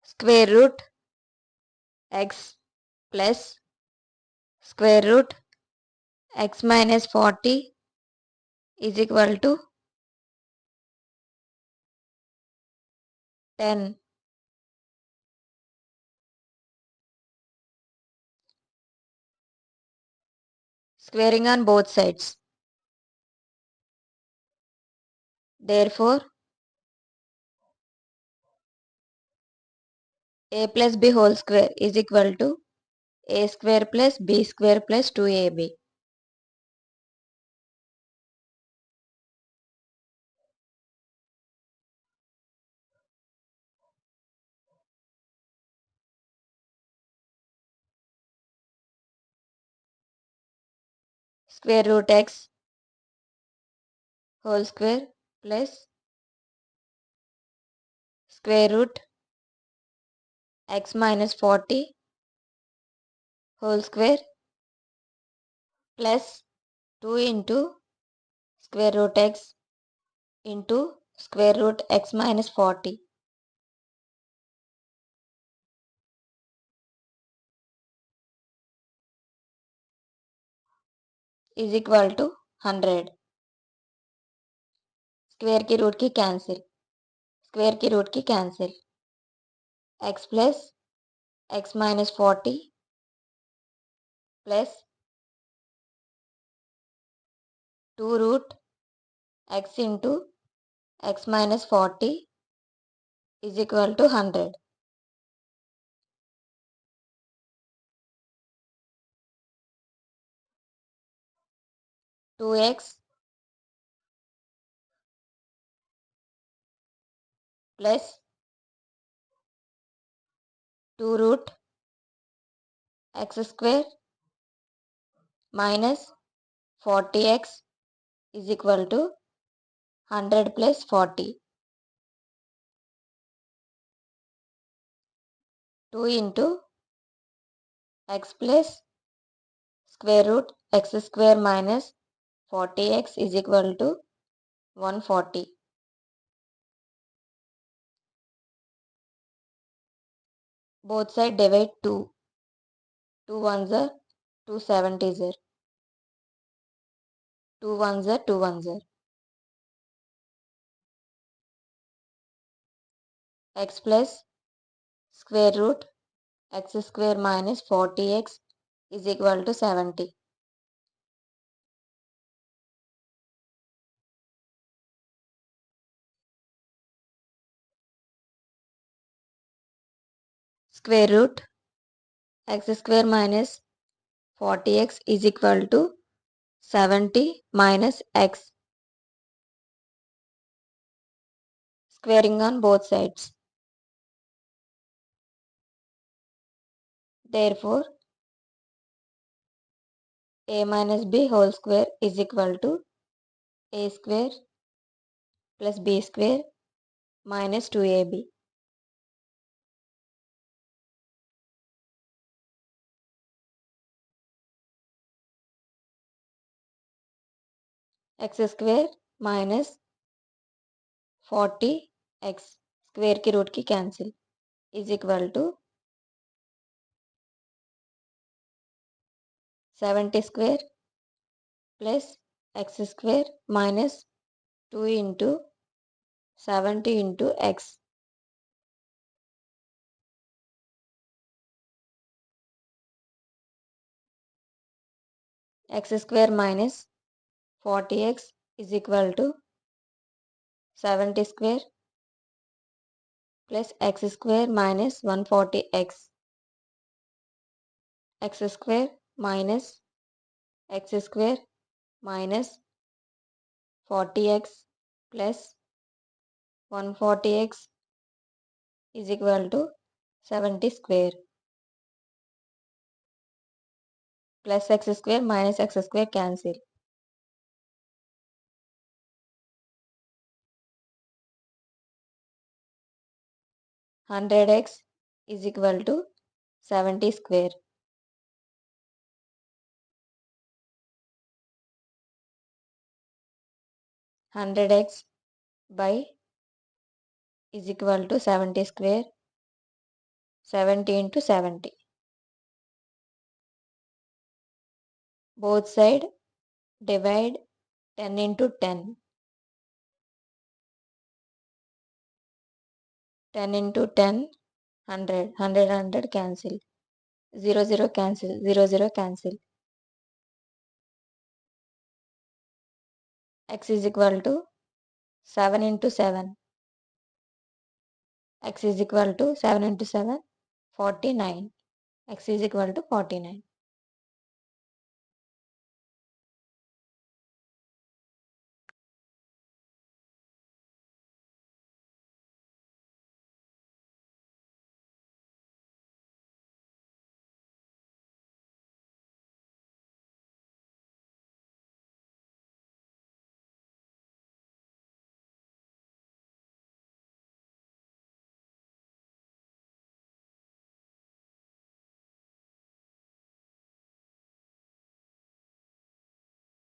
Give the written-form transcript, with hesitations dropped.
square root x plus square root x minus 40 is equal to 10. Squaring on both sides. Therefore, a plus b whole square is equal to a square plus b square plus 2ab. Square root x whole square plus square root x minus 40 whole square plus 2 into square root x into square root x minus 40 is equal to 100. Square की root की cancel, square की root की cancel, x plus x minus 40 plus 2 root x into x minus 40 is equal to 100. Two x plus 2 root x square minus 40x is equal to 100 plus 40. 2 into x plus square root x square minus 40x is equal to 140. Both side divide 2. 2 ones are 2 70s are. 2 ones are 2 ones are. X plus square root x square minus 40x is equal to 70. Square root x square minus 40x is equal to 70 minus x. Squaring on both sides. Therefore, a minus b whole square is equal to a square plus b square minus 2ab. X square minus 40x square की root की cancel is equal to 70 square plus x square minus 2 into 70 into x. X square minus 40x is equal to 70 square plus x square minus 140x. X square minus x square minus 40x plus 140x is equal to 70 square plus x square minus x square cancel. 100x is equal to 70 square. 100x by is equal to 70 square 70 into 70. Both side divide 10 into 10. 10 into 10, 100. 100, 100 cancel. 0, 0 cancel. 0, 0 cancel. X is equal to 7 into 7. X is equal to 7 into 7, 49. X is equal to 49.